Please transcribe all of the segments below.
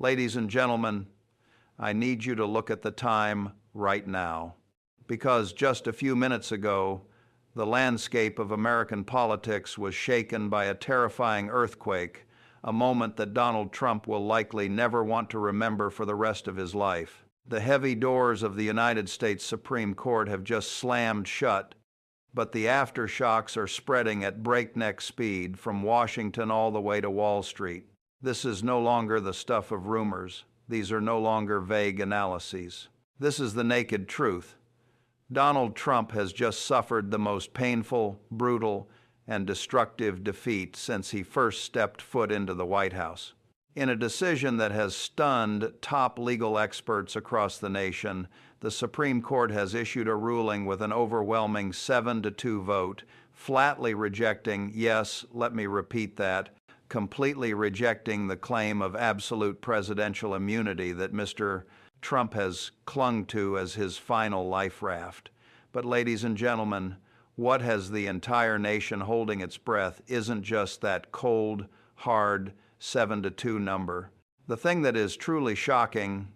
Ladies and gentlemen, I need you to look at the time right now, because just a few minutes ago, the landscape of American politics was shaken by a terrifying earthquake, a moment that Donald Trump will likely never want to remember for the rest of his life. The heavy doors of the United States Supreme Court have just slammed shut, but the aftershocks are spreading at breakneck speed from Washington all the way to Wall Street. This is no longer the stuff of rumors. These are no longer vague analyses. This is the naked truth. Donald Trump has just suffered the most painful, brutal, and destructive defeat since he first stepped foot into the White House. In a decision that has stunned top legal experts across the nation, the Supreme Court has issued a ruling with an overwhelming 7-2 vote, flatly rejecting, yes, let me repeat that, completely rejecting the claim of absolute presidential immunity that Mr. Trump has clung to as his final life raft. But ladies and gentlemen, what has the entire nation holding its breath isn't just that cold, hard 7-2 number. The thing that is truly shocking,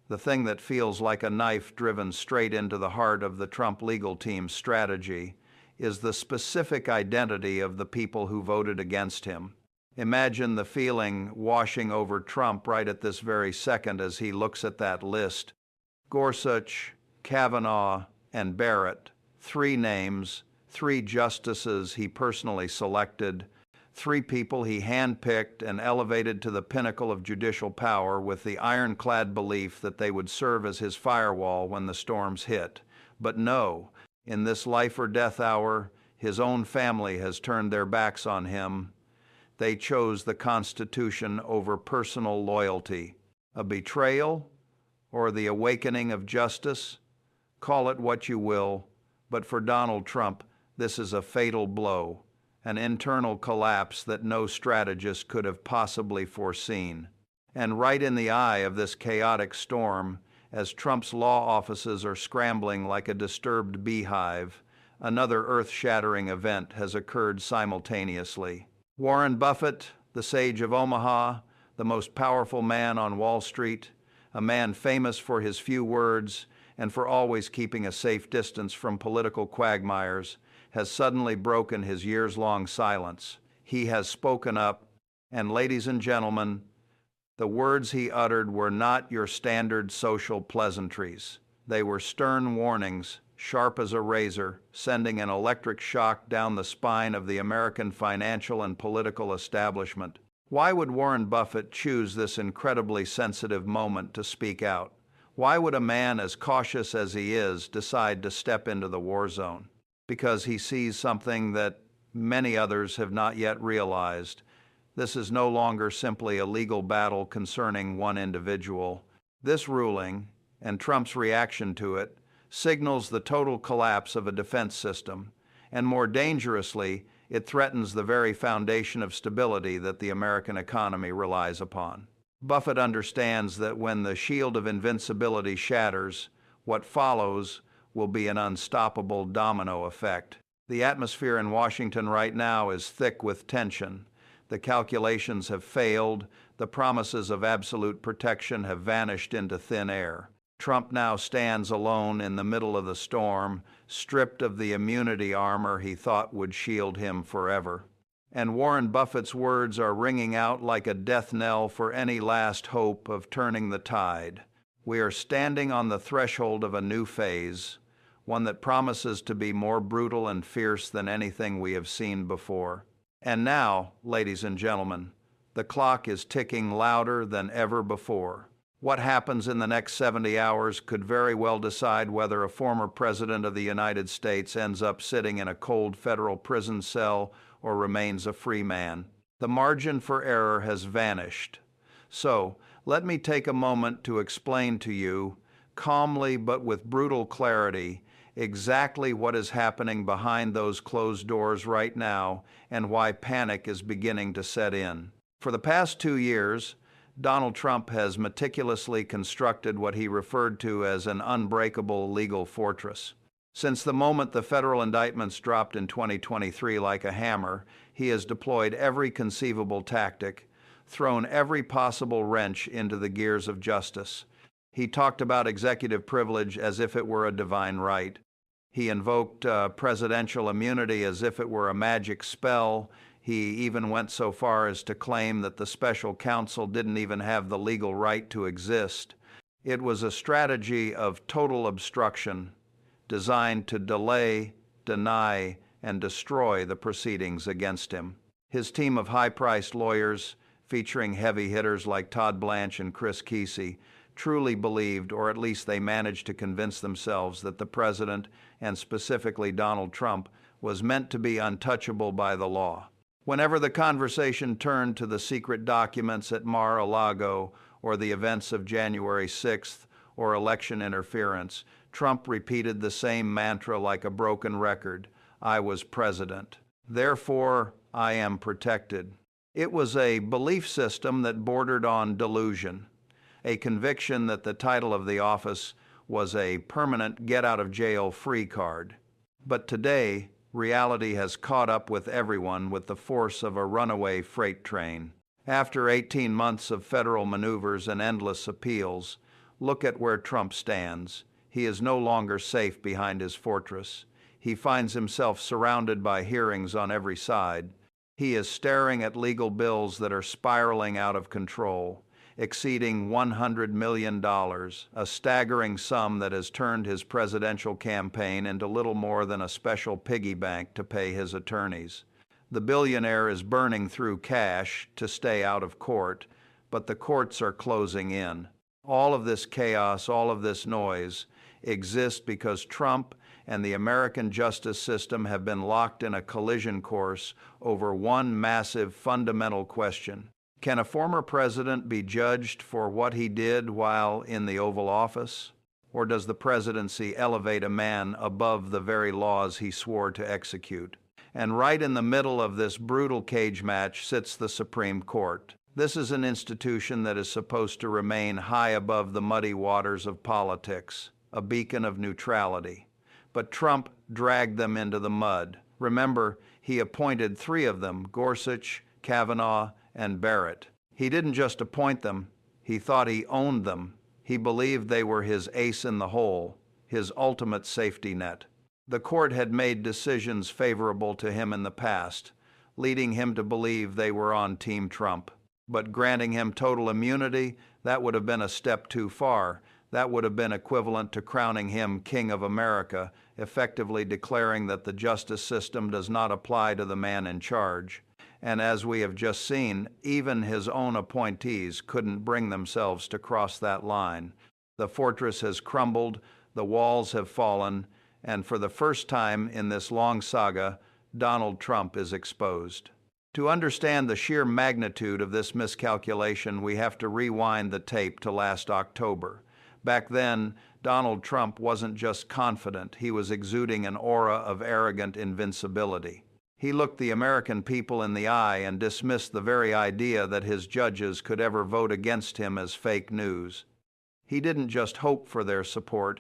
the thing that feels like a knife driven straight into the heart of the Trump legal team's strategy, is the specific identity of the people who voted against him. Imagine the feeling washing over Trump right at this very second as he looks at that list. Gorsuch, Kavanaugh, and Barrett, 3 names, 3 justices he personally selected, 3 people he handpicked and elevated to the pinnacle of judicial power with the ironclad belief that they would serve as his firewall when the storms hit. But no, in this life or death hour, his own family has turned their backs on him. They chose the Constitution over personal loyalty. A betrayal or the awakening of justice? Call it what you will, but for Donald Trump, this is a fatal blow, an internal collapse that no strategist could have possibly foreseen. And right in the eye of this chaotic storm, as Trump's law offices are scrambling like a disturbed beehive, another earth-shattering event has occurred simultaneously. Warren Buffett, the sage of Omaha, the most powerful man on Wall Street, a man famous for his few words and for always keeping a safe distance from political quagmires, has suddenly broken his years-long silence. He has spoken up, and ladies and gentlemen, the words he uttered were not your standard social pleasantries. They were stern warnings, sharp as a razor, sending an electric shock down the spine of the American financial and political establishment. Why would Warren Buffett choose this incredibly sensitive moment to speak out? Why would a man as cautious as he is decide to step into the war zone? Because he sees something that many others have not yet realized. This is no longer simply a legal battle concerning one individual. This ruling, and Trump's reaction to it, signals the total collapse of a defense system, and more dangerously, it threatens the very foundation of stability that the American economy relies upon. Buffett understands that when the shield of invincibility shatters, what follows will be an unstoppable domino effect. The atmosphere in Washington right now is thick with tension. The calculations have failed. The promises of absolute protection have vanished into thin air. Trump now stands alone in the middle of the storm, stripped of the immunity armor he thought would shield him forever. And Warren Buffett's words are ringing out like a death knell for any last hope of turning the tide. We are standing on the threshold of a new phase, one that promises to be more brutal and fierce than anything we have seen before. And now, ladies and gentlemen, the clock is ticking louder than ever before. What happens in the next 70 hours could very well decide whether a former president of the United States ends up sitting in a cold federal prison cell or remains a free man. The margin for error has vanished. So, let me take a moment to explain to you, calmly but with brutal clarity, exactly what is happening behind those closed doors right now and why panic is beginning to set in. For the past 2 years, Donald Trump has meticulously constructed what he referred to as an unbreakable legal fortress. Since the moment the federal indictments dropped in 2023 like a hammer, he has deployed every conceivable tactic, thrown every possible wrench into the gears of justice. He talked about executive privilege as if it were a divine right. He invoked presidential immunity as if it were a magic spell. He even went so far as to claim that the special counsel didn't even have the legal right to exist. It was a strategy of total obstruction designed to delay, deny, and destroy the proceedings against him. His team of high-priced lawyers, featuring heavy hitters like Todd Blanche and Chris Kesey, truly believed, or at least they managed to convince themselves, that the president, and specifically Donald Trump, was meant to be untouchable by the law. Whenever the conversation turned to the secret documents at Mar-a-Lago or the events of January 6th or election interference, Trump repeated the same mantra like a broken record: I was president. Therefore, I am protected. It was a belief system that bordered on delusion, a conviction that the title of the office was a permanent get-out-of-jail-free card. But today, reality has caught up with everyone with the force of a runaway freight train. After 18 months of federal maneuvers and endless appeals, look at where Trump stands. He is no longer safe behind his fortress. He finds himself surrounded by hearings on every side. He is staring at legal bills that are spiraling out of control, exceeding $100 million, a staggering sum that has turned his presidential campaign into little more than a special piggy bank to pay his attorneys. The billionaire is burning through cash to stay out of court, but the courts are closing in. All of this chaos, all of this noise exists because Trump and the American justice system have been locked in a collision course over one massive fundamental question. Can a former president be judged for what he did while in the Oval Office? Or does the presidency elevate a man above the very laws he swore to execute? And right in the middle of this brutal cage match sits the Supreme Court. This is an institution that is supposed to remain high above the muddy waters of politics, a beacon of neutrality. But Trump dragged them into the mud. Remember, he appointed 3 of them: Gorsuch, Kavanaugh, and Barrett. He didn't just appoint them, he thought he owned them. He believed they were his ace in the hole, his ultimate safety net. The court had made decisions favorable to him in the past, leading him to believe they were on Team Trump. But granting him total immunity, that would have been a step too far. That would have been equivalent to crowning him King of America, effectively declaring that the justice system does not apply to the man in charge. And as we have just seen, even his own appointees couldn't bring themselves to cross that line. The fortress has crumbled, the walls have fallen, and for the first time in this long saga, Donald Trump is exposed. To understand the sheer magnitude of this miscalculation, we have to rewind the tape to last October. Back then, Donald Trump wasn't just confident, he was exuding an aura of arrogant invincibility. He looked the American people in the eye and dismissed the very idea that his judges could ever vote against him as fake news. He didn't just hope for their support,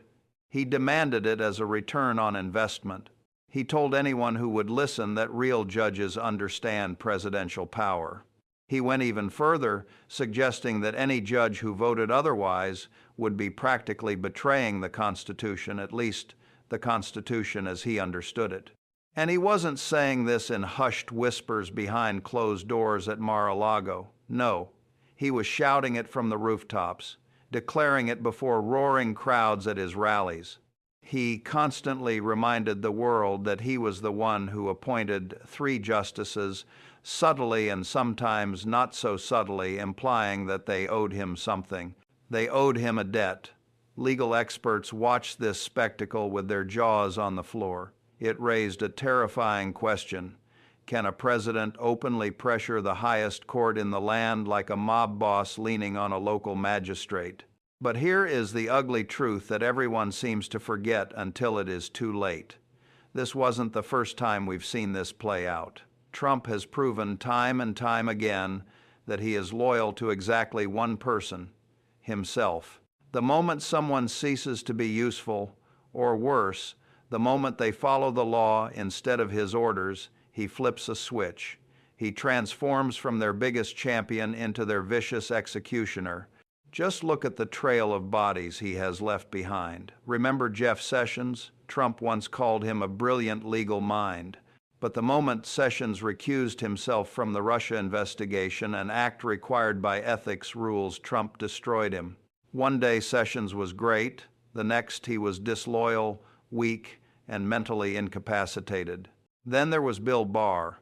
he demanded it as a return on investment. He told anyone who would listen that real judges understand presidential power. He went even further, suggesting that any judge who voted otherwise would be practically betraying the Constitution, at least the Constitution as he understood it. And he wasn't saying this in hushed whispers behind closed doors at Mar-a-Lago. No, he was shouting it from the rooftops, declaring it before roaring crowds at his rallies. He constantly reminded the world that he was the one who appointed 3 justices, subtly and sometimes not so subtly implying that they owed him something. They owed him a debt. Legal experts watched this spectacle with their jaws on the floor. It raised a terrifying question. Can a president openly pressure the highest court in the land like a mob boss leaning on a local magistrate? But here is the ugly truth that everyone seems to forget until it is too late. This wasn't the first time we've seen this play out. Trump has proven time and time again that he is loyal to exactly one person, himself. The moment someone ceases to be useful, or worse, the moment they follow the law instead of his orders, he flips a switch. He transforms from their biggest champion into their vicious executioner. Just look at the trail of bodies he has left behind. Remember Jeff Sessions? Trump once called him a brilliant legal mind. But the moment Sessions recused himself from the Russia investigation, an act required by ethics rules, Trump destroyed him. One day Sessions was great, the next he was disloyal, weak, and mentally incapacitated. Then there was Bill Barr.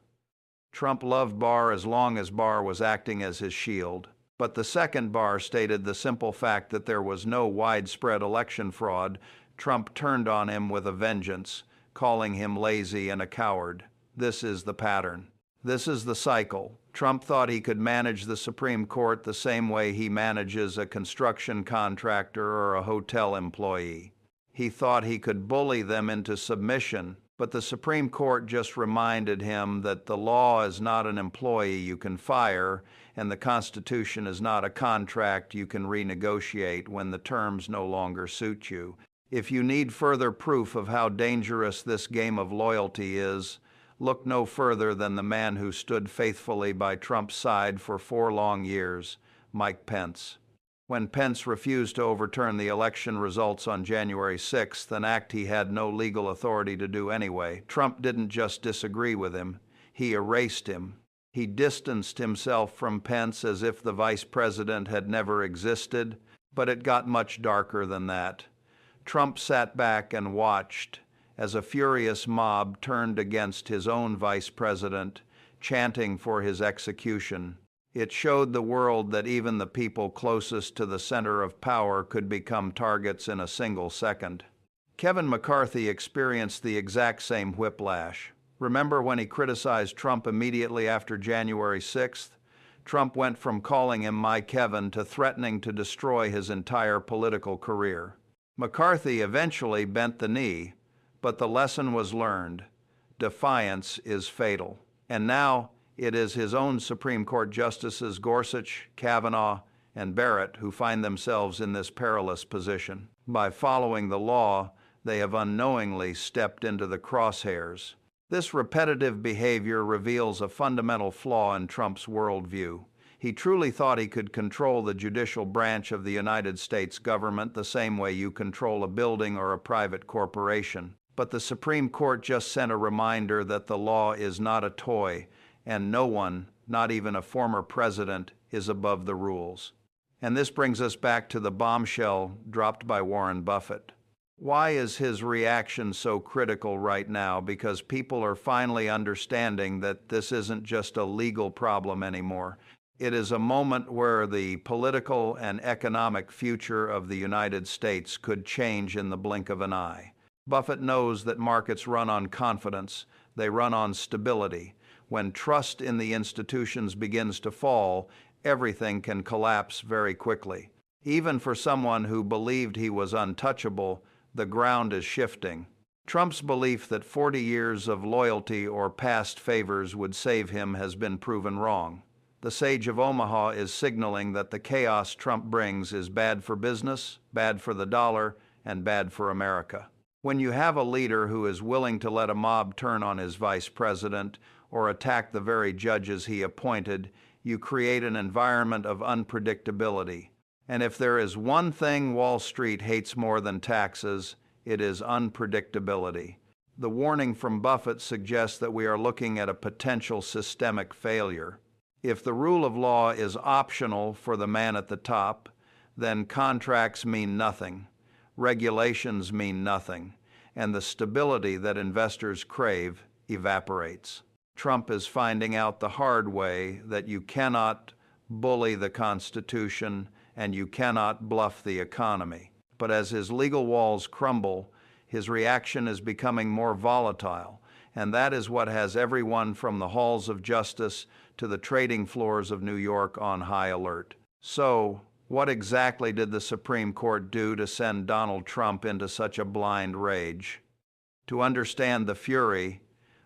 Trump loved Barr as long as Barr was acting as his shield. But the second Barr stated the simple fact that there was no widespread election fraud, Trump turned on him with a vengeance, calling him lazy and a coward. This is the pattern. This is the cycle. Trump thought he could manage the Supreme Court the same way he manages a construction contractor or a hotel employee. He thought he could bully them into submission, but the Supreme Court just reminded him that the law is not an employee you can fire, and the Constitution is not a contract you can renegotiate when the terms no longer suit you. If you need further proof of how dangerous this game of loyalty is, look no further than the man who stood faithfully by Trump's side for 4 long years, Mike Pence. When Pence refused to overturn the election results on January 6th, an act he had no legal authority to do anyway, Trump didn't just disagree with him, he erased him. He distanced himself from Pence as if the vice president had never existed, but it got much darker than that. Trump sat back and watched as a furious mob turned against his own vice president, chanting for his execution. It showed the world that even the people closest to the center of power could become targets in a single second. Kevin McCarthy experienced the exact same whiplash. Remember when he criticized Trump immediately after January 6th? Trump went from calling him "my Kevin" to threatening to destroy his entire political career. McCarthy eventually bent the knee, but the lesson was learned. Defiance is fatal. And now it is his own Supreme Court Justices Gorsuch, Kavanaugh, and Barrett who find themselves in this perilous position. By following the law, they have unknowingly stepped into the crosshairs. This repetitive behavior reveals a fundamental flaw in Trump's worldview. He truly thought he could control the judicial branch of the United States government the same way you control a building or a private corporation. But the Supreme Court just sent a reminder that the law is not a toy, and no one, not even a former president, is above the rules. And this brings us back to the bombshell dropped by Warren Buffett. Why is his reaction so critical right now? Because people are finally understanding that this isn't just a legal problem anymore. It is a moment where the political and economic future of the United States could change in the blink of an eye. Buffett knows that markets run on confidence, they run on stability. When trust in the institutions begins to fall, everything can collapse very quickly. Even for someone who believed he was untouchable, the ground is shifting. Trump's belief that 40 years of loyalty or past favors would save him has been proven wrong. The Sage of Omaha is signaling that the chaos Trump brings is bad for business, bad for the dollar, and bad for America. When you have a leader who is willing to let a mob turn on his vice president or attack the very judges he appointed, you create an environment of unpredictability. And if there is one thing Wall Street hates more than taxes, it is unpredictability. The warning from Buffett suggests that we are looking at a potential systemic failure. If the rule of law is optional for the man at the top, then contracts mean nothing, regulations mean nothing, and the stability that investors crave evaporates. Trump is finding out the hard way that you cannot bully the Constitution and you cannot bluff the economy. But as his legal walls crumble, his reaction is becoming more volatile, and that is what has everyone from the halls of justice to the trading floors of New York on high alert. So, what exactly did the Supreme Court do to send Donald Trump into such a blind rage? To understand the fury,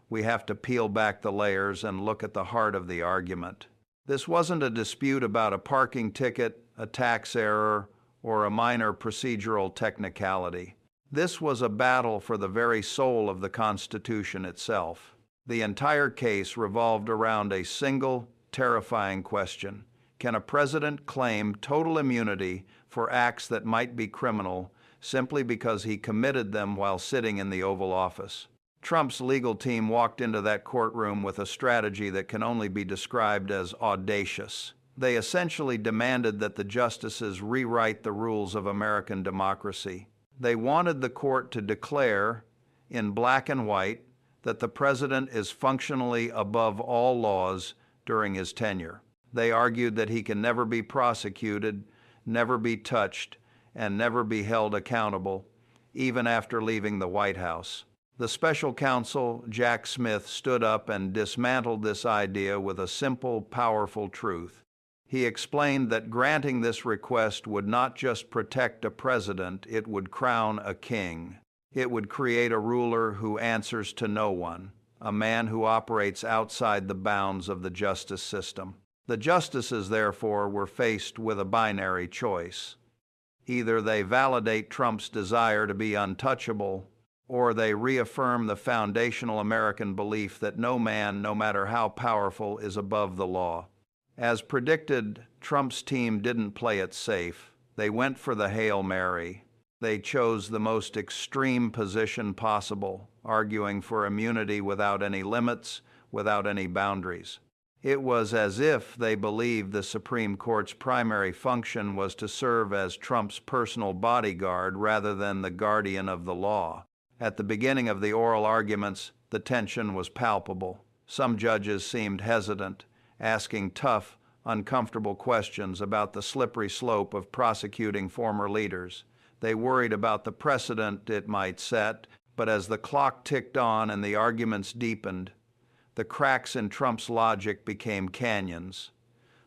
we have to peel back the layers and look at the heart of the argument. This wasn't a dispute about a parking ticket, a tax error, or a minor procedural technicality. This was a battle for the very soul of the Constitution itself. The entire case revolved around a single, terrifying question. Can a president claim total immunity for acts that might be criminal simply because he committed them while sitting in the Oval Office? Trump's legal team walked into that courtroom with a strategy that can only be described as audacious. They essentially demanded that the justices rewrite the rules of American democracy. They wanted the court to declare, in black and white, that the president is functionally above all laws during his tenure. They argued that he can never be prosecuted, never be touched, and never be held accountable, even after leaving the White House. The special counsel, Jack Smith, stood up and dismantled this idea with a simple, powerful truth. He explained that granting this request would not just protect a president, it would crown a king. It would create a ruler who answers to no one, a man who operates outside the bounds of the justice system. The justices, therefore, were faced with a binary choice. Either they validate Trump's desire to be untouchable, or they reaffirm the foundational American belief that no man, no matter how powerful, is above the law. As predicted, Trump's team didn't play it safe. They went for the Hail Mary. They chose the most extreme position possible, arguing for immunity without any limits, without any boundaries. It was as if they believed the Supreme Court's primary function was to serve as Trump's personal bodyguard rather than the guardian of the law. At the beginning of the oral arguments, the tension was palpable. Some judges seemed hesitant, asking tough, uncomfortable questions about the slippery slope of prosecuting former leaders. They worried about the precedent it might set, but as the clock ticked on and the arguments deepened, the cracks in Trump's logic became canyons.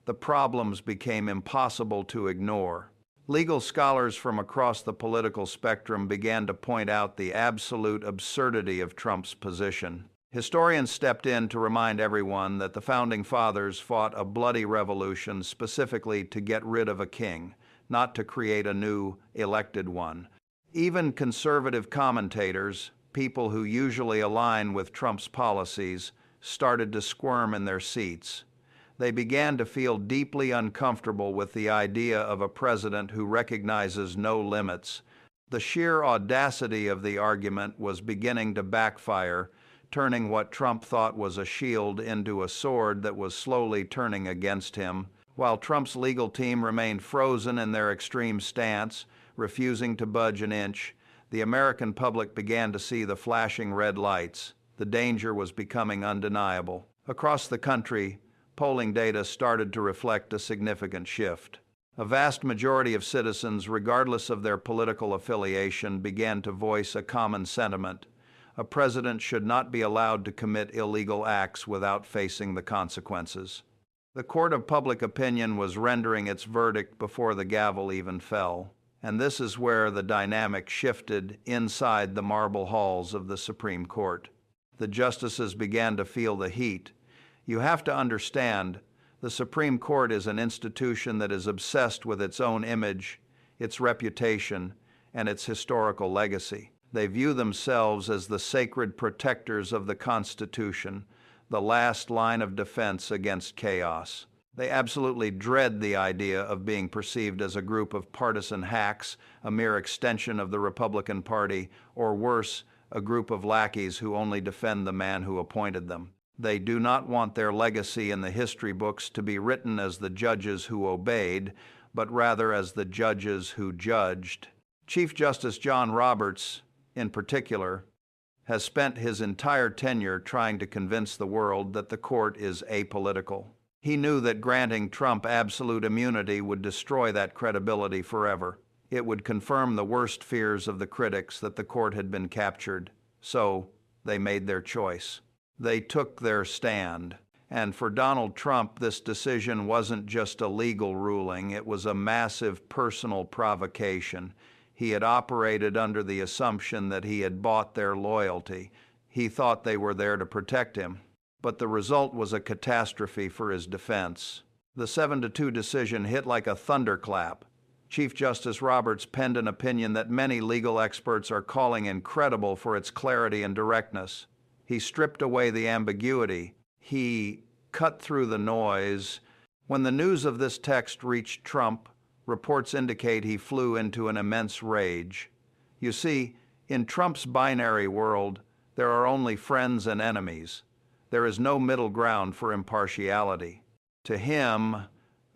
The problems became impossible to ignore. Legal scholars from across the political spectrum began to point out the absolute absurdity of Trump's position. Historians stepped in to remind everyone that the Founding Fathers fought a bloody revolution specifically to get rid of a king, not to create a new, elected one. Even conservative commentators, people who usually align with Trump's policies, started to squirm in their seats. They began to feel deeply uncomfortable with the idea of a president who recognizes no limits. The sheer audacity of the argument was beginning to backfire, turning what Trump thought was a shield into a sword that was slowly turning against him. While Trump's legal team remained frozen in their extreme stance, refusing to budge an inch, the American public began to see the flashing red lights. The danger was becoming undeniable. Across the country, polling data started to reflect a significant shift. A vast majority of citizens, regardless of their political affiliation, began to voice a common sentiment. A president should not be allowed to commit illegal acts without facing the consequences. The court of public opinion was rendering its verdict before the gavel even fell. And this is where the dynamic shifted inside the marble halls of the Supreme Court. The justices began to feel the heat. You have to understand, the Supreme Court is an institution that is obsessed with its own image, its reputation, and its historical legacy. They view themselves as the sacred protectors of the Constitution, the last line of defense against chaos. They absolutely dread the idea of being perceived as a group of partisan hacks, a mere extension of the Republican Party, or worse, a group of lackeys who only defend the man who appointed them. They do not want their legacy in the history books to be written as the judges who obeyed, but rather as the judges who judged. Chief Justice John Roberts, in particular, has spent his entire tenure trying to convince the world that the court is apolitical. He knew that granting Trump absolute immunity would destroy that credibility forever. It would confirm the worst fears of the critics that the court had been captured. So they made their choice. They took their stand. And for Donald Trump, this decision wasn't just a legal ruling. It was a massive personal provocation. He had operated under the assumption that he had bought their loyalty. He thought they were there to protect him. But the result was a catastrophe for his defense. The 7-2 decision hit like a thunderclap. Chief Justice Roberts penned an opinion that many legal experts are calling incredible for its clarity and directness. He stripped away the ambiguity. He cut through the noise. When the news of this text reached Trump, reports indicate he flew into an immense rage. You see, in Trump's binary world, there are only friends and enemies. There is no middle ground for impartiality. To him,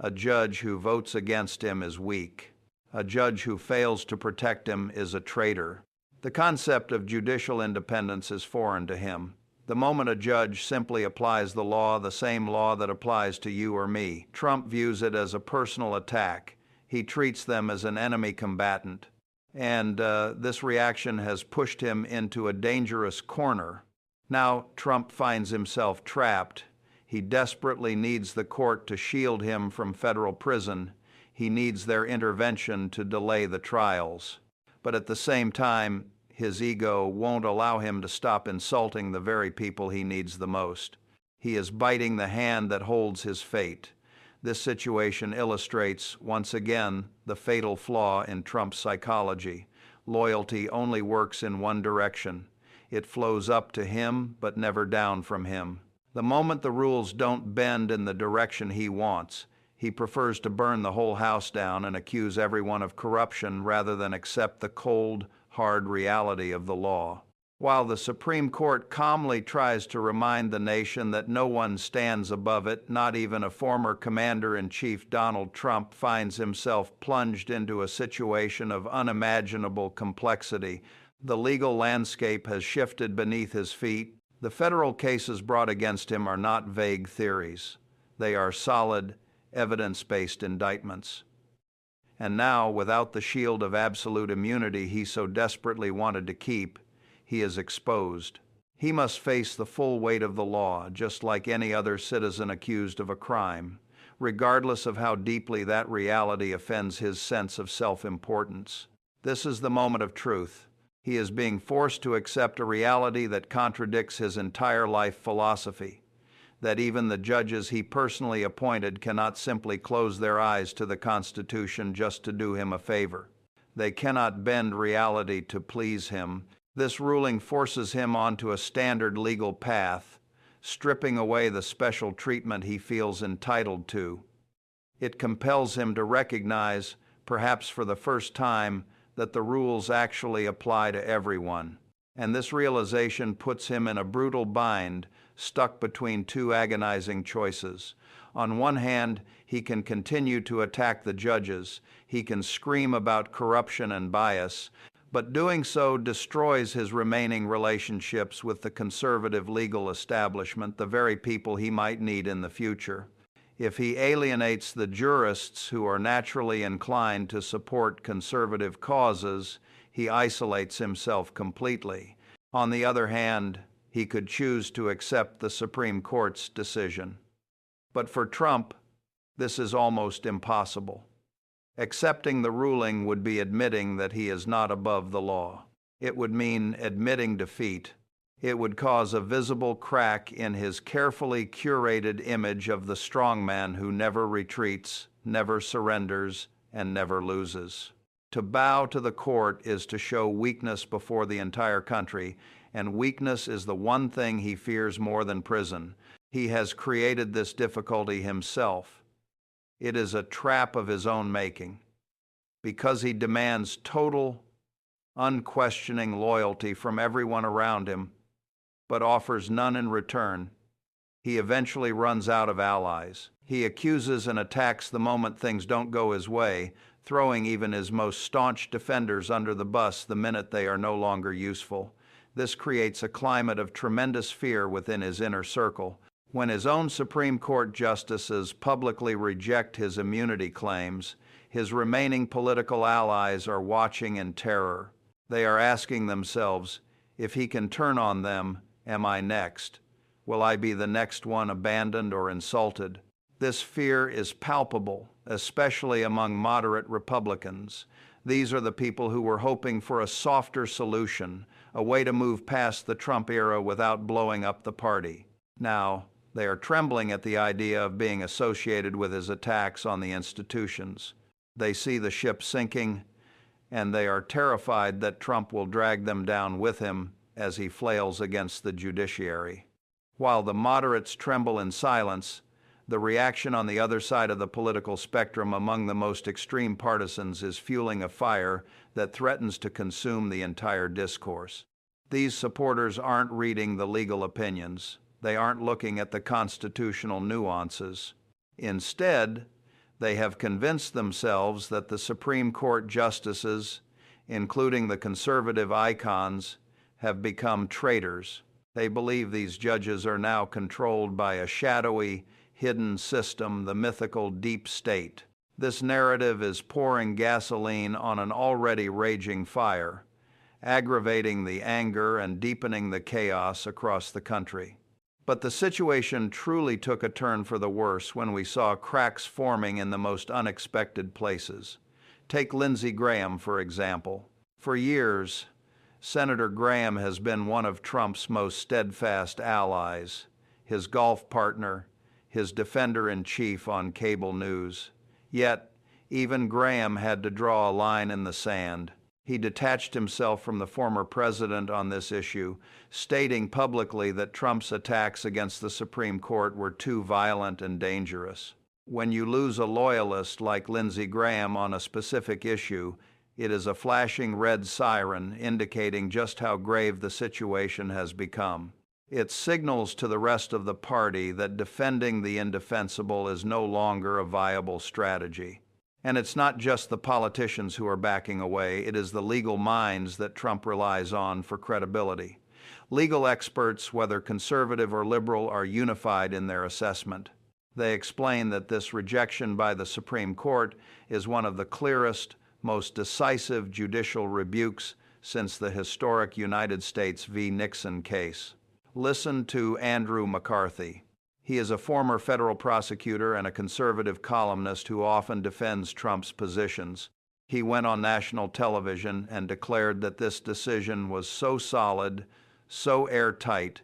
a judge who votes against him is weak. A judge who fails to protect him is a traitor. The concept of judicial independence is foreign to him. The moment a judge simply applies the law, the same law that applies to you or me, Trump views it as a personal attack. He treats them as an enemy combatant. And this reaction has pushed him into a dangerous corner. Now Trump finds himself trapped. He desperately needs the court to shield him from federal prison. He needs their intervention to delay the trials. But at the same time, his ego won't allow him to stop insulting the very people he needs the most. He is biting the hand that holds his fate. This situation illustrates, once again, the fatal flaw in Trump's psychology. Loyalty only works in one direction. It flows up to him, but never down from him. The moment the rules don't bend in the direction he wants, he prefers to burn the whole house down and accuse everyone of corruption rather than accept the cold, hard reality of the law. While the Supreme Court calmly tries to remind the nation that no one stands above it, not even a former Commander-in-Chief Donald Trump finds himself plunged into a situation of unimaginable complexity. The legal landscape has shifted beneath his feet. The federal cases brought against him are not vague theories. They are solid, evidence-based indictments. And now, without the shield of absolute immunity he so desperately wanted to keep, he is exposed. He must face the full weight of the law, just like any other citizen accused of a crime, regardless of how deeply that reality offends his sense of self-importance. This is the moment of truth. He is being forced to accept a reality that contradicts his entire life philosophy, that even the judges he personally appointed cannot simply close their eyes to the Constitution just to do him a favor. They cannot bend reality to please him. This ruling forces him onto a standard legal path, stripping away the special treatment he feels entitled to. It compels him to recognize, perhaps for the first time, that the rules actually apply to everyone. And this realization puts him in a brutal bind, stuck between two agonizing choices. On one hand, he can continue to attack the judges. He can scream about corruption and bias, but doing so destroys his remaining relationships with the conservative legal establishment, the very people he might need in the future. If he alienates the jurists who are naturally inclined to support conservative causes, he isolates himself completely. On the other hand, he could choose to accept the Supreme Court's decision. But for Trump, this is almost impossible. Accepting the ruling would be admitting that he is not above the law. It would mean admitting defeat. It would cause a visible crack in his carefully curated image of the strongman who never retreats, never surrenders, and never loses. To bow to the court is to show weakness before the entire country, and weakness is the one thing he fears more than prison. He has created this difficulty himself. It is a trap of his own making. Because he demands total, unquestioning loyalty from everyone around him, but offers none in return, he eventually runs out of allies. He accuses and attacks the moment things don't go his way, throwing even his most staunch defenders under the bus the minute they are no longer useful. This creates a climate of tremendous fear within his inner circle. When his own Supreme Court justices publicly reject his immunity claims, his remaining political allies are watching in terror. They are asking themselves, if he can turn on them, am I next? Will I be the next one abandoned or insulted? This fear is palpable, especially among moderate Republicans. These are the people who were hoping for a softer solution, a way to move past the Trump era without blowing up the party. Now, they are trembling at the idea of being associated with his attacks on the institutions. They see the ship sinking, and they are terrified that Trump will drag them down with him as he flails against the judiciary. While the moderates tremble in silence, the reaction on the other side of the political spectrum among the most extreme partisans is fueling a fire that threatens to consume the entire discourse. These supporters aren't reading the legal opinions. They aren't looking at the constitutional nuances. Instead, they have convinced themselves that the Supreme Court justices, including the conservative icons, have become traitors. They believe these judges are now controlled by a shadowy, hidden system, the mythical deep state. This narrative is pouring gasoline on an already raging fire, aggravating the anger and deepening the chaos across the country. But the situation truly took a turn for the worse when we saw cracks forming in the most unexpected places. Take Lindsey Graham, for example. For years, Senator Graham has been one of Trump's most steadfast allies, his golf partner, his defender-in-chief on cable news. Yet, even Graham had to draw a line in the sand. He detached himself from the former president on this issue, stating publicly that Trump's attacks against the Supreme Court were too violent and dangerous. When you lose a loyalist like Lindsey Graham on a specific issue, it is a flashing red siren indicating just how grave the situation has become. It signals to the rest of the party that defending the indefensible is no longer a viable strategy. And it's not just the politicians who are backing away, it is the legal minds that Trump relies on for credibility. Legal experts, whether conservative or liberal, are unified in their assessment. They explain that this rejection by the Supreme Court is one of the clearest, most decisive judicial rebukes since the historic United States v. Nixon case. Listen to Andrew McCarthy. He is a former federal prosecutor and a conservative columnist who often defends Trump's positions. He went on national television and declared that this decision was so solid, so airtight,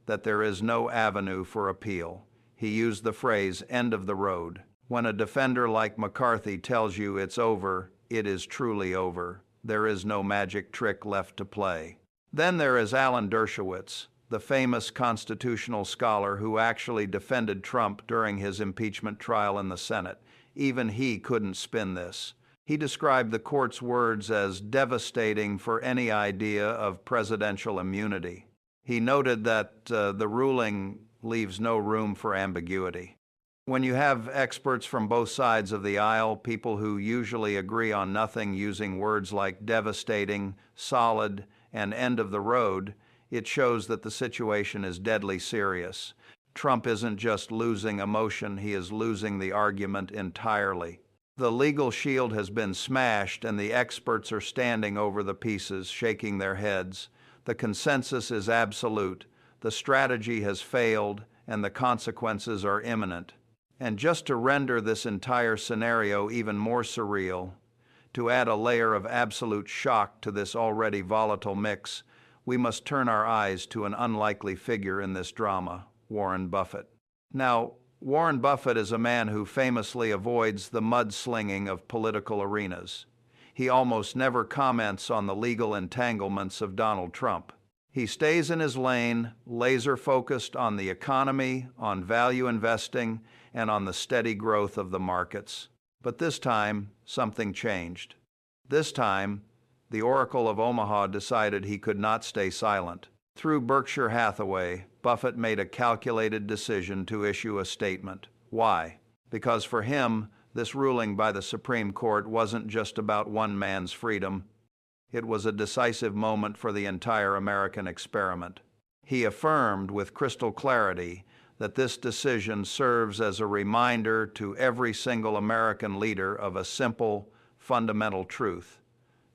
that there is no avenue for appeal. He used the phrase, "end of the road." When a defender like McCarthy tells you it's over, it is truly over. There is no magic trick left to play. Then there is Alan Dershowitz, the famous constitutional scholar who actually defended Trump during his impeachment trial in the Senate. Even he couldn't spin this. He described the court's words as devastating for any idea of presidential immunity. He noted that the ruling leaves no room for ambiguity. When you have experts from both sides of the aisle, people who usually agree on nothing using words like devastating, solid, and end of the road, it shows that the situation is deadly serious. Trump isn't just losing emotion, he is losing the argument entirely. The legal shield has been smashed and the experts are standing over the pieces, shaking their heads. The consensus is absolute. The strategy has failed and the consequences are imminent. And just to render this entire scenario even more surreal, to add a layer of absolute shock to this already volatile mix, we must turn our eyes to an unlikely figure in this drama, Warren Buffett. Now, Warren Buffett is a man who famously avoids the mudslinging of political arenas. He almost never comments on the legal entanglements of Donald Trump. He stays in his lane, laser-focused on the economy, on value investing, and on the steady growth of the markets. But this time, something changed. This time, the Oracle of Omaha decided he could not stay silent. Through Berkshire Hathaway, Buffett made a calculated decision to issue a statement. Why? Because for him, this ruling by the Supreme Court wasn't just about one man's freedom. It was a decisive moment for the entire American experiment. He affirmed with crystal clarity that this decision serves as a reminder to every single American leader of a simple, fundamental truth.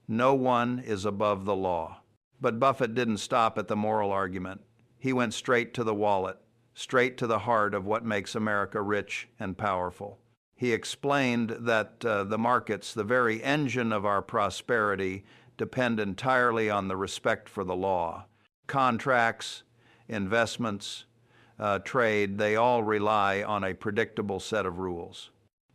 No one is above the law. But Buffett didn't stop at the moral argument. He went straight to the wallet, straight to the heart of what makes America rich and powerful. He explained that the markets, the very engine of our prosperity, depend entirely on the respect for the law. Contracts, investments, trade, they all rely on a predictable set of rules.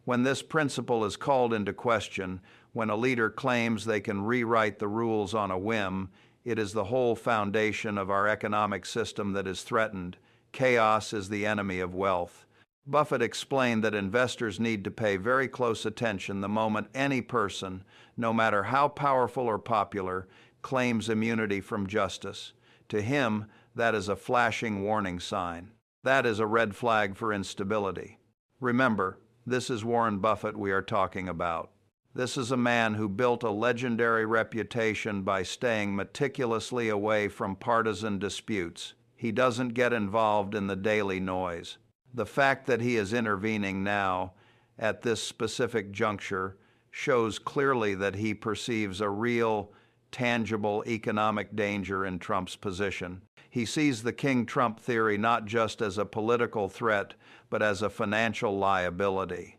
When this principle is called into question, when a leader claims they can rewrite the rules on a whim, It is the whole foundation of our economic system that is threatened. Chaos is the enemy of wealth. Buffett explained that investors need to pay very close attention the moment any person, no matter how powerful or popular, claims immunity from justice. To him, that is a flashing warning sign. That is a red flag for instability. Remember, this is Warren Buffett we are talking about. This is a man who built a legendary reputation by staying meticulously away from partisan disputes. He doesn't get involved in the daily noise. The fact that he is intervening now, at this specific juncture, shows clearly that he perceives a real, tangible economic danger in Trump's position. He sees the King Trump theory not just as a political threat, but as a financial liability.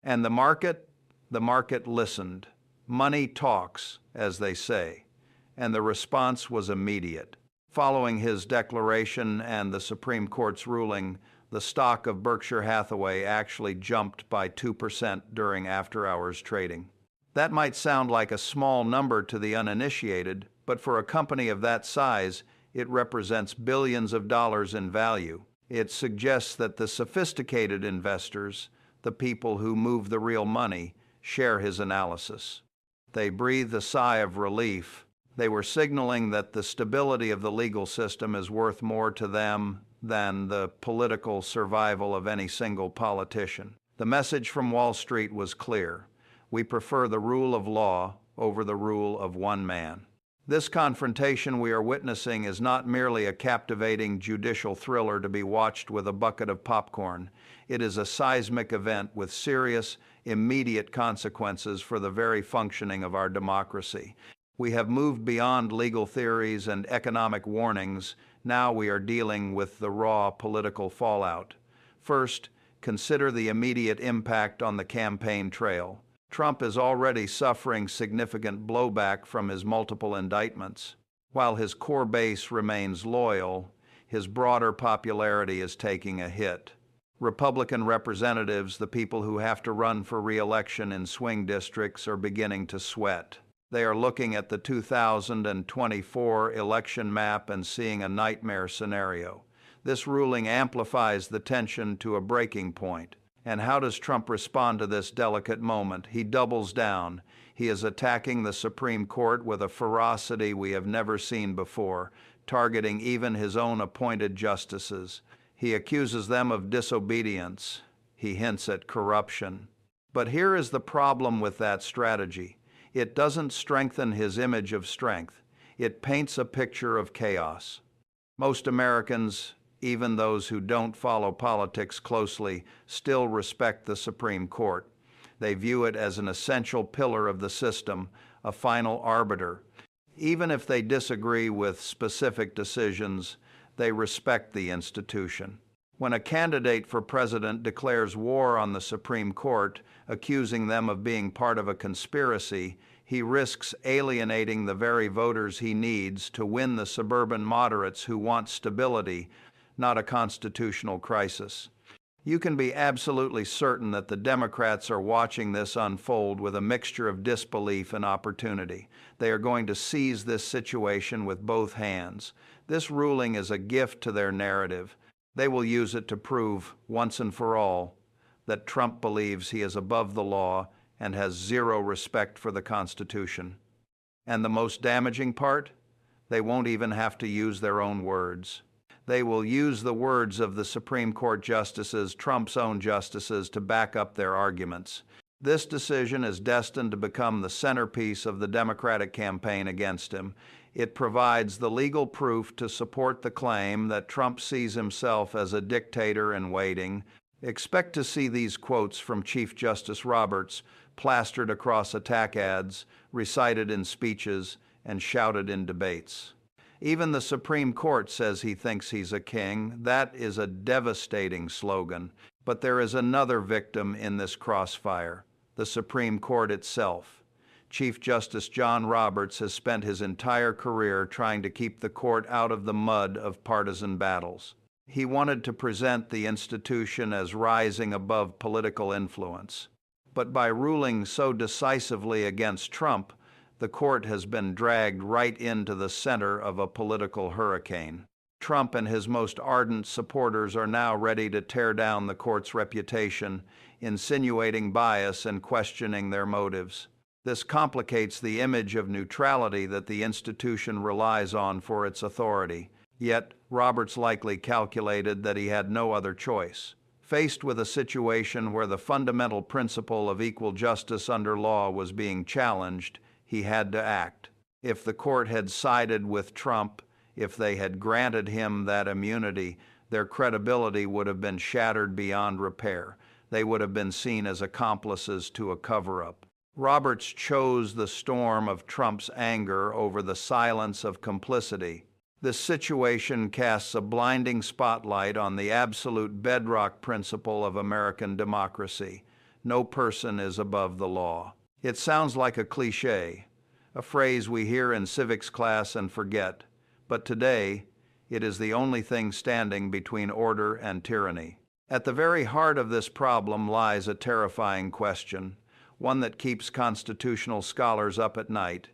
And the market listened. Money talks, as they say, and the response was immediate. Following his declaration and the Supreme Court's ruling, the stock of Berkshire Hathaway actually jumped by 2% during after-hours trading. That might sound like a small number to the uninitiated, but for a company of that size, it represents billions of dollars in value. It suggests that the sophisticated investors, the people who move the real money, share his analysis. They breathed a sigh of relief. They were signaling that the stability of the legal system is worth more to them than the political survival of any single politician. The message from Wall Street was clear. We prefer the rule of law over the rule of one man. This confrontation we are witnessing is not merely a captivating judicial thriller to be watched with a bucket of popcorn. It is a seismic event with serious, immediate consequences for the very functioning of our democracy. We have moved beyond legal theories and economic warnings. Now we are dealing with the raw political fallout. First, consider the immediate impact on the campaign trail. Trump is already suffering significant blowback from his multiple indictments. While his core base remains loyal, his broader popularity is taking a hit. Republican representatives, the people who have to run for re-election in swing districts, are beginning to sweat. They are looking at the 2024 election map and seeing a nightmare scenario. This ruling amplifies the tension to a breaking point. And how does Trump respond to this delicate moment? He doubles down. He is attacking the Supreme Court with a ferocity we have never seen before, targeting even his own appointed justices. He accuses them of disobedience. He hints at corruption. But here is the problem with that strategy. It doesn't strengthen his image of strength. It paints a picture of chaos. Most Americans, even those who don't follow politics closely, still respect the Supreme Court. They view it as an essential pillar of the system, a final arbiter. Even if they disagree with specific decisions, they respect the institution. When a candidate for president declares war on the Supreme Court, accusing them of being part of a conspiracy, he risks alienating the very voters he needs to win the suburban moderates who want stability, not a constitutional crisis. You can be absolutely certain that the Democrats are watching this unfold with a mixture of disbelief and opportunity. They are going to seize this situation with both hands. This ruling is a gift to their narrative. They will use it to prove, once and for all, that Trump believes he is above the law and has zero respect for the Constitution. And the most damaging part? They won't even have to use their own words. They will use the words of the Supreme Court justices, Trump's own justices, to back up their arguments. This decision is destined to become the centerpiece of the Democratic campaign against him. It provides the legal proof to support the claim that Trump sees himself as a dictator in waiting. Expect to see these quotes from Chief Justice Roberts plastered across attack ads, recited in speeches, and shouted in debates. Even the Supreme Court says he thinks he's a king. That is a devastating slogan. But there is another victim in this crossfire, the Supreme Court itself. Chief Justice John Roberts has spent his entire career trying to keep the court out of the mud of partisan battles. He wanted to present the institution as rising above political influence. But by ruling so decisively against Trump, the court has been dragged right into the center of a political hurricane. Trump and his most ardent supporters are now ready to tear down the court's reputation, insinuating bias and questioning their motives. This complicates the image of neutrality that the institution relies on for its authority. Yet, Roberts likely calculated that he had no other choice. Faced with a situation where the fundamental principle of equal justice under law was being challenged, he had to act. If the court had sided with Trump, if they had granted him that immunity, their credibility would have been shattered beyond repair. They would have been seen as accomplices to a cover-up. Roberts chose the storm of Trump's anger over the silence of complicity. This situation casts a blinding spotlight on the absolute bedrock principle of American democracy. No person is above the law. It sounds like a cliché, a phrase we hear in civics class and forget, but today it is the only thing standing between order and tyranny. At the very heart of this problem lies a terrifying question, one that keeps constitutional scholars up at night.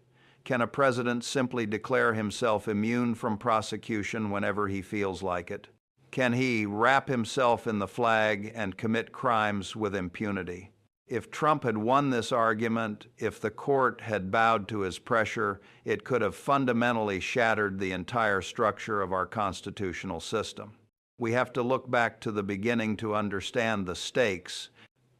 Can a president simply declare himself immune from prosecution whenever he feels like it? Can he wrap himself in the flag and commit crimes with impunity? If Trump had won this argument, if the court had bowed to his pressure, it could have fundamentally shattered the entire structure of our constitutional system. We have to look back to the beginning to understand the stakes.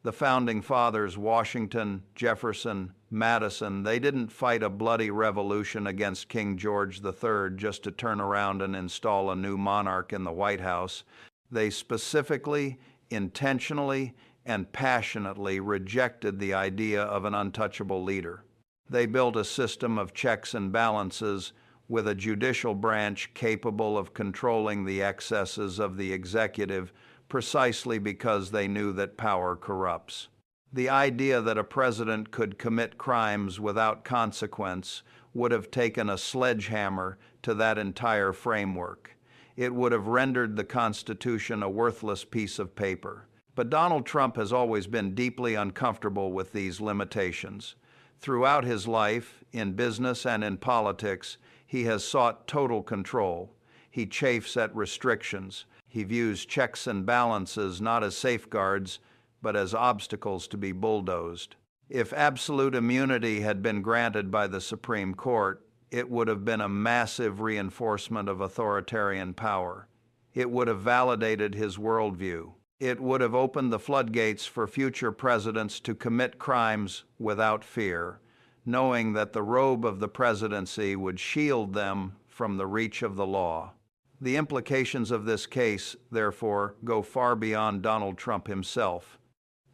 The founding fathers, Washington, Jefferson, Madison, they didn't fight a bloody revolution against King George III just to turn around and install a new monarch in the White House. They specifically, intentionally, and passionately rejected the idea of an untouchable leader. They built a system of checks and balances with a judicial branch capable of controlling the excesses of the executive precisely because they knew that power corrupts. The idea that a president could commit crimes without consequence would have taken a sledgehammer to that entire framework. It would have rendered the Constitution a worthless piece of paper. But Donald Trump has always been deeply uncomfortable with these limitations. Throughout his life, in business and in politics, he has sought total control. He chafes at restrictions. He views checks and balances not as safeguards, but as obstacles to be bulldozed. If absolute immunity had been granted by the Supreme Court, it would have been a massive reinforcement of authoritarian power. It would have validated his worldview. It would have opened the floodgates for future presidents to commit crimes without fear, knowing that the robe of the presidency would shield them from the reach of the law. The implications of this case, therefore, go far beyond Donald Trump himself.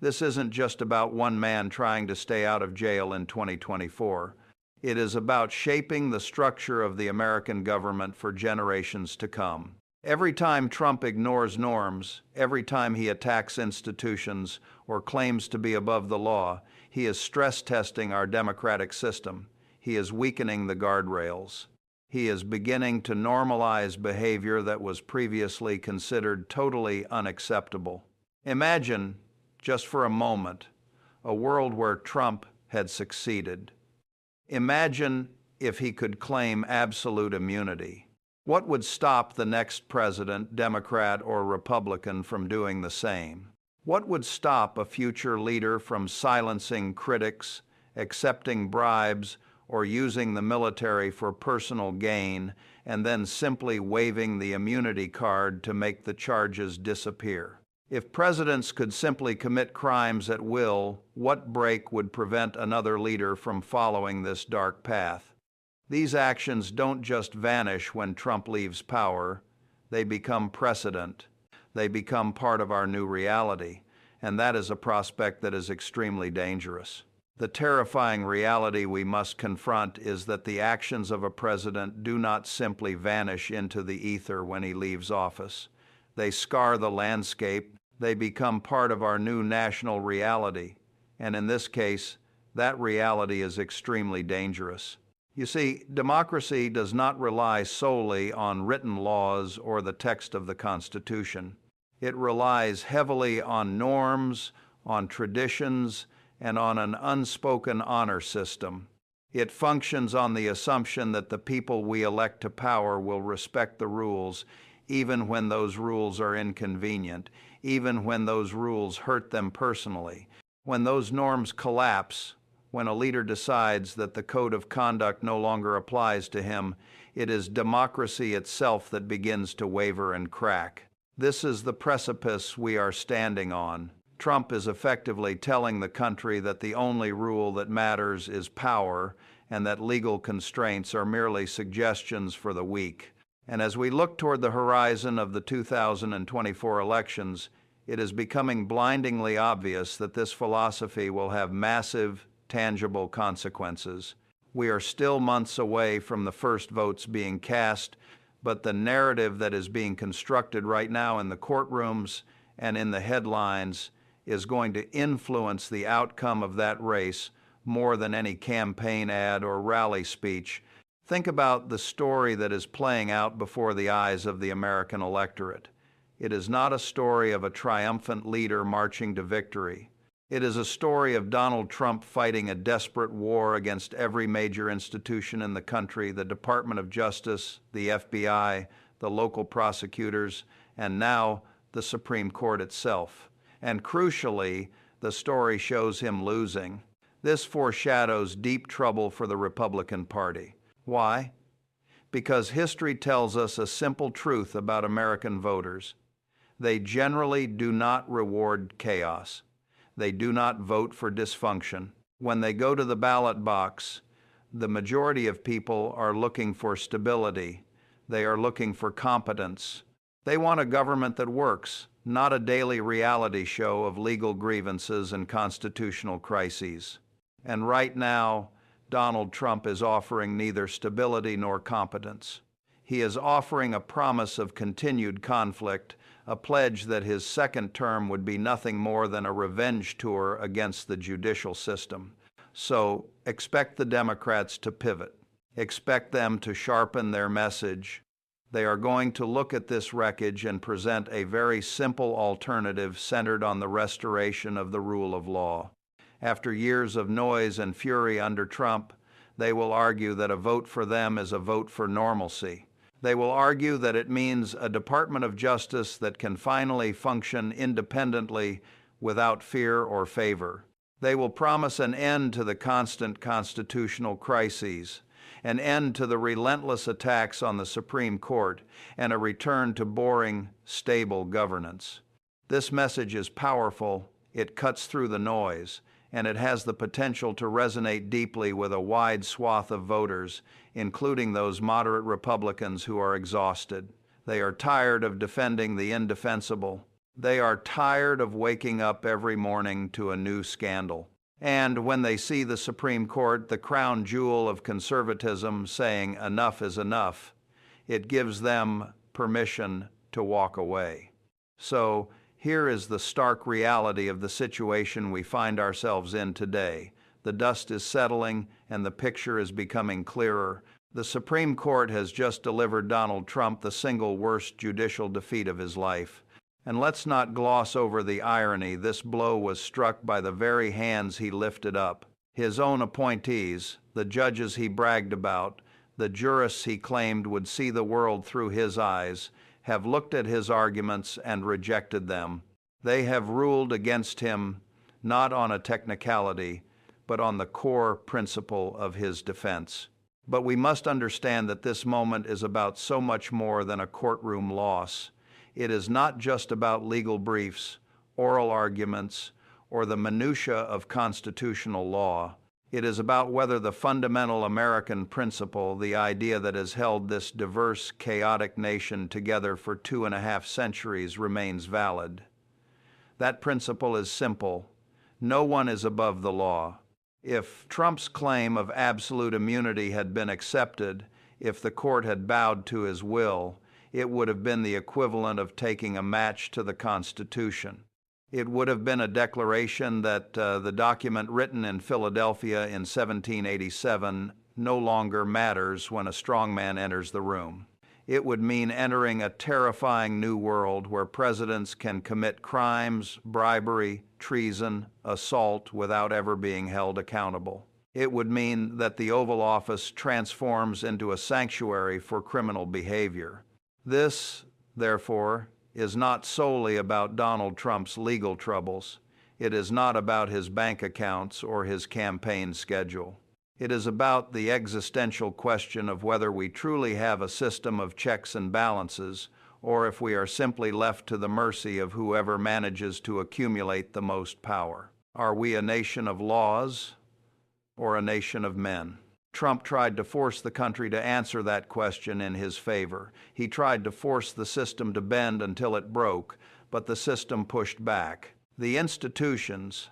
This isn't just about one man trying to stay out of jail in 2024. It is about shaping the structure of the American government for generations to come. Every time Trump ignores norms, every time he attacks institutions or claims to be above the law, he is stress testing our democratic system. He is weakening the guardrails. He is beginning to normalize behavior that was previously considered totally unacceptable. Imagine, just for a moment, a world where Trump had succeeded. Imagine if he could claim absolute immunity. What would stop the next president, Democrat or Republican, from doing the same? What would stop a future leader from silencing critics, accepting bribes, or using the military for personal gain, and then simply waving the immunity card to make the charges disappear? If presidents could simply commit crimes at will, what break would prevent another leader from following this dark path? These actions don't just vanish when Trump leaves power. They become precedent. They become part of our new reality, and that is a prospect that is extremely dangerous. The terrifying reality we must confront is that the actions of a president do not simply vanish into the ether when he leaves office. They scar the landscape. They become part of our new national reality, and in this case, that reality is extremely dangerous. You see, democracy does not rely solely on written laws or the text of the Constitution. It relies heavily on norms, on traditions, and on an unspoken honor system. It functions on the assumption that the people we elect to power will respect the rules, even when those rules are inconvenient, even when those rules hurt them personally. When those norms collapse, when a leader decides that the code of conduct no longer applies to him, it is democracy itself that begins to waver and crack. This is the precipice we are standing on. Trump is effectively telling the country that the only rule that matters is power, and that legal constraints are merely suggestions for the weak. And as we look toward the horizon of the 2024 elections, it is becoming blindingly obvious that this philosophy will have massive, tangible consequences. We are still months away from the first votes being cast, but the narrative that is being constructed right now in the courtrooms and in the headlines is going to influence the outcome of that race more than any campaign ad or rally speech. Think about the story that is playing out before the eyes of the American electorate. It is not a story of a triumphant leader marching to victory. It is a story of Donald Trump fighting a desperate war against every major institution in the country, the Department of Justice, the FBI, the local prosecutors, and now the Supreme Court itself. And crucially, the story shows him losing. This foreshadows deep trouble for the Republican Party. Why? Because history tells us a simple truth about American voters. They generally do not reward chaos. They do not vote for dysfunction. When they go to the ballot box, the majority of people are looking for stability. They are looking for competence. They want a government that works, not a daily reality show of legal grievances and constitutional crises. And right now, Donald Trump is offering neither stability nor competence. He is offering a promise of continued conflict, a pledge that his second term would be nothing more than a revenge tour against the judicial system. So expect the Democrats to pivot. Expect them to sharpen their message. They are going to look at this wreckage and present a very simple alternative centered on the restoration of the rule of law. After years of noise and fury under Trump, they will argue that a vote for them is a vote for normalcy. They will argue that it means a Department of Justice that can finally function independently without fear or favor. They will promise an end to the constant constitutional crises, an end to the relentless attacks on the Supreme Court, and a return to boring, stable governance. This message is powerful, it cuts through the noise, and it has the potential to resonate deeply with a wide swath of voters, including those moderate Republicans who are exhausted. They are tired of defending the indefensible. They are tired of waking up every morning to a new scandal. And when they see the Supreme Court, the crown jewel of conservatism, saying enough is enough, it gives them permission to walk away. So here is the stark reality of the situation we find ourselves in today. The dust is settling and the picture is becoming clearer. The Supreme Court has just delivered Donald Trump the single worst judicial defeat of his life. And let's not gloss over the irony. This blow was struck by the very hands he lifted up. His own appointees, the judges he bragged about, the jurists he claimed would see the world through his eyes, have looked at his arguments and rejected them. They have ruled against him, not on a technicality, but on the core principle of his defense. But we must understand that this moment is about so much more than a courtroom loss. It is not just about legal briefs, oral arguments, or the minutiae of constitutional law. It is about whether the fundamental American principle, the idea that has held this diverse, chaotic nation together for 2.5 centuries, remains valid. That principle is simple. No one is above the law. If Trump's claim of absolute immunity had been accepted, if the court had bowed to his will, it would have been the equivalent of taking a match to the Constitution. It would have been a declaration that the document written in Philadelphia in 1787 no longer matters when a strong man enters the room. It would mean entering a terrifying new world where presidents can commit crimes, bribery, treason, assault without ever being held accountable. It would mean that the Oval Office transforms into a sanctuary for criminal behavior. This, therefore, is not solely about Donald Trump's legal troubles. It is not about his bank accounts or his campaign schedule. It is about the existential question of whether we truly have a system of checks and balances, or if we are simply left to the mercy of whoever manages to accumulate the most power. Are we a nation of laws or a nation of men? Trump tried to force the country to answer that question in his favor. He tried to force the system to bend until it broke, but the system pushed back. The institutions,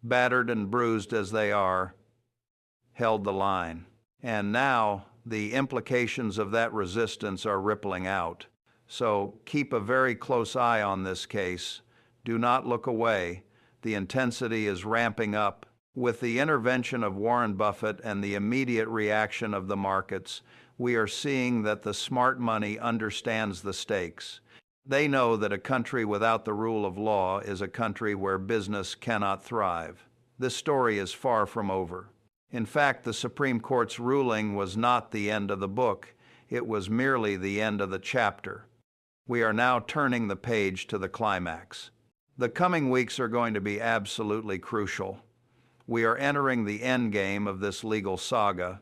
battered and bruised as they are, held the line. And now the implications of that resistance are rippling out. So keep a very close eye on this case. Do not look away. The intensity is ramping up. With the intervention of Warren Buffett and the immediate reaction of the markets, we are seeing that the smart money understands the stakes. They know that a country without the rule of law is a country where business cannot thrive. This story is far from over. In fact, the Supreme Court's ruling was not the end of the book. It was merely the end of the chapter. We are now turning the page to the climax. The coming weeks are going to be absolutely crucial. We are entering the end game of this legal saga,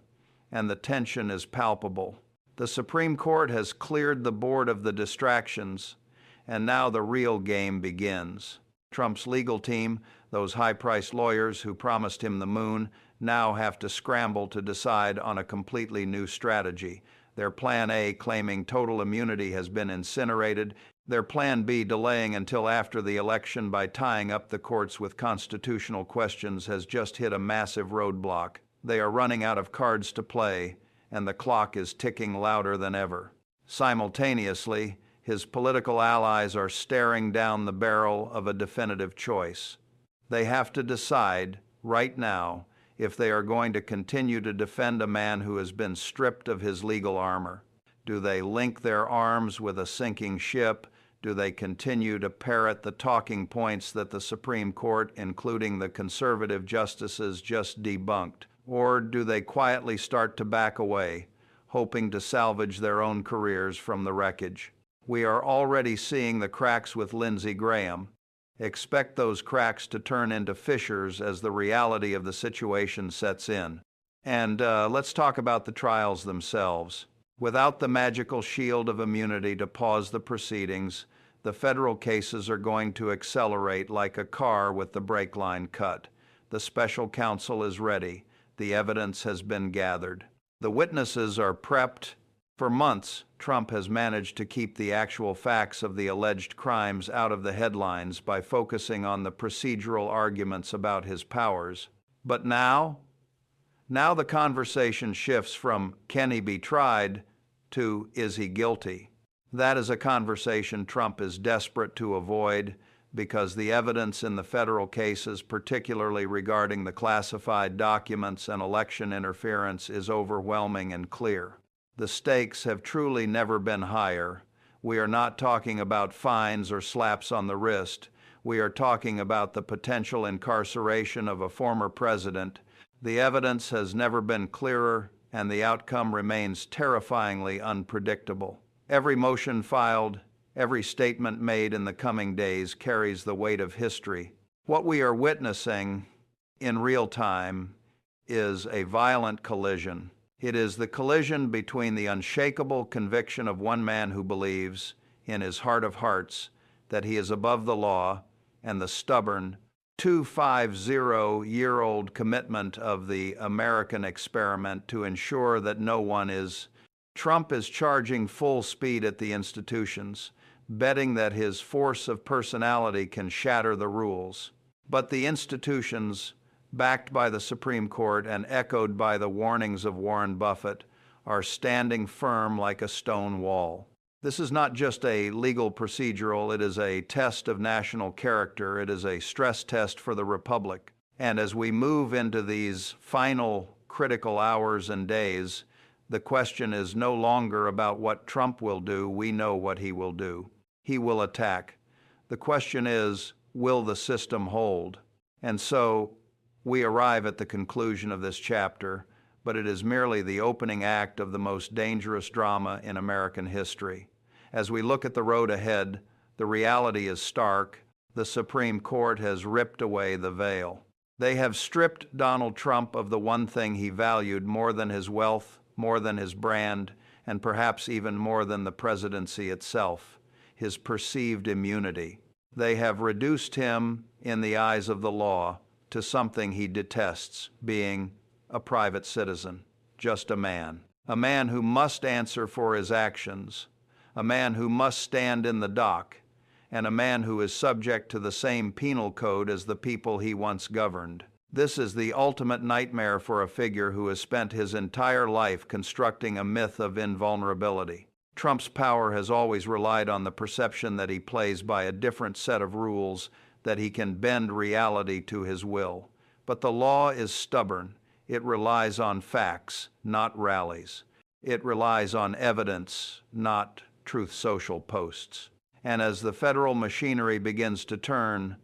and the tension is palpable. The Supreme Court has cleared the board of the distractions, and now the real game begins. Trump's legal team, those high-priced lawyers who promised him the moon, now have to scramble to decide on a completely new strategy. Their Plan A, claiming total immunity, has been incinerated. Their Plan B, delaying until after the election by tying up the courts with constitutional questions, has just hit a massive roadblock. They are running out of cards to play, and the clock is ticking louder than ever. Simultaneously, his political allies are staring down the barrel of a definitive choice. They have to decide, right now, if they are going to continue to defend a man who has been stripped of his legal armor. Do they link their arms with a sinking ship? Do they continue to parrot the talking points that the Supreme Court, including the conservative justices, just debunked? Or do they quietly start to back away, hoping to salvage their own careers from the wreckage? We are already seeing the cracks with Lindsey Graham. Expect those cracks to turn into fissures as the reality of the situation sets in. And let's talk about the trials themselves. Without the magical shield of immunity to pause the proceedings, the federal cases are going to accelerate like a car with the brake line cut. The special counsel is ready. The evidence has been gathered. The witnesses are prepped. For months, Trump has managed to keep the actual facts of the alleged crimes out of the headlines by focusing on the procedural arguments about his powers. But now the conversation shifts from "can he be tried" to "is he guilty?" That is a conversation Trump is desperate to avoid because the evidence in the federal cases, particularly regarding the classified documents and election interference, is overwhelming and clear. The stakes have truly never been higher. We are not talking about fines or slaps on the wrist. We are talking about the potential incarceration of a former president. The evidence has never been clearer, and the outcome remains terrifyingly unpredictable. Every motion filed, every statement made in the coming days carries the weight of history. What we are witnessing in real time is a violent collision. It is the collision between the unshakable conviction of one man who believes, in his heart of hearts, that he is above the law, and the stubborn, 250-year-old commitment of the American experiment to ensure that no one is. Trump is charging full speed at the institutions, betting that his force of personality can shatter the rules. But the institutions, backed by the Supreme Court and echoed by the warnings of Warren Buffett, are standing firm like a stone wall. This is not just a legal procedural, it is a test of national character. It is a stress test for the Republic. And as we move into these final critical hours and days, the question is no longer about what Trump will do. We know what he will do. He will attack. The question is, will the system hold? And so, We arrive at the conclusion of this chapter, but it is merely the opening act of the most dangerous drama in American history. As we look at the road ahead, the reality is stark. The Supreme Court has ripped away the veil. They have stripped Donald Trump of the one thing he valued more than his wealth, more than his brand, and perhaps even more than the presidency itself, his perceived immunity. They have reduced him, in the eyes of the law, to something he detests, being a private citizen, just a man who must answer for his actions, a man who must stand in the dock, and a man who is subject to the same penal code as the people he once governed. This is the ultimate nightmare for a figure who has spent his entire life constructing a myth of invulnerability. Trump's power has always relied on the perception that he plays by a different set of rules, that he can bend reality to his will. But the law is stubborn. It relies on facts, not rallies. It relies on evidence, not truth social posts. And as the federal machinery begins to turn,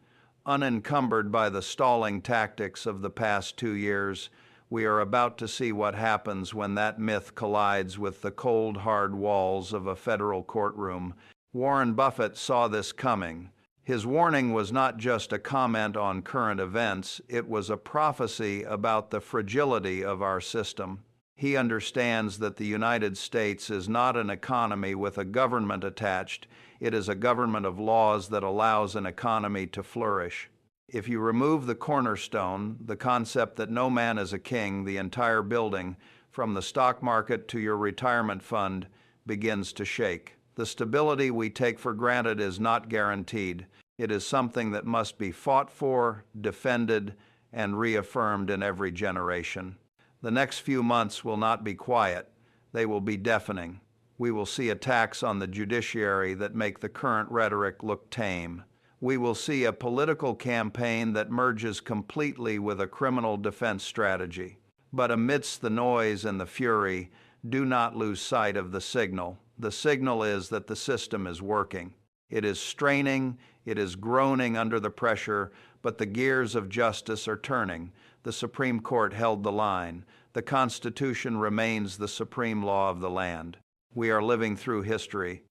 unencumbered by the stalling tactics of the past 2 years, we are about to see what happens when that myth collides with the cold, hard walls of a federal courtroom. Warren Buffett saw this coming. His warning was not just a comment on current events, it was a prophecy about the fragility of our system. He understands that the United States is not an economy with a government attached. It is a government of laws that allows an economy to flourish. If you remove the cornerstone, the concept that no man is a king, the entire building, from the stock market to your retirement fund, begins to shake. The stability we take for granted is not guaranteed. It is something that must be fought for, defended, and reaffirmed in every generation. The next few months will not be quiet. They will be deafening. We will see attacks on the judiciary that make the current rhetoric look tame. We will see a political campaign that merges completely with a criminal defense strategy. But amidst the noise and the fury, do not lose sight of the signal. The signal is that the system is working. It is straining, it is groaning under the pressure, but the gears of justice are turning. The Supreme Court held the line. The Constitution remains the supreme law of the land. We are living through history.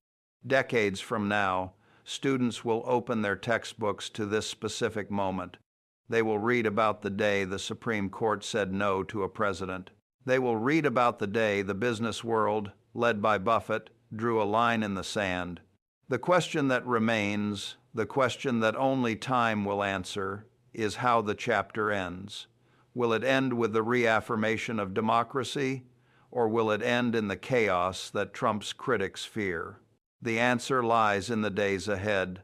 Decades from now, students will open their textbooks to this specific moment. They will read about the day the Supreme Court said no to a president. They will read about the day the business world, led by Buffett, drew a line in the sand. The question that remains, the question that only time will answer, is how the chapter ends. Will it end with the reaffirmation of democracy, or will it end in the chaos that Trump's critics fear? The answer lies in the days ahead.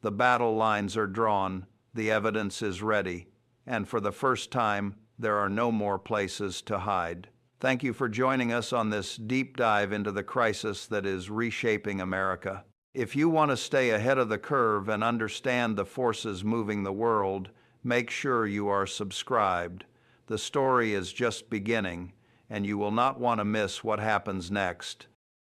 The battle lines are drawn, the evidence is ready, and for the first time, there are no more places to hide. Thank you for joining us on this deep dive into the crisis that is reshaping America. If you want to stay ahead of the curve and understand the forces moving the world, make sure you are subscribed. The story is just beginning, and you will not want to miss what happens next.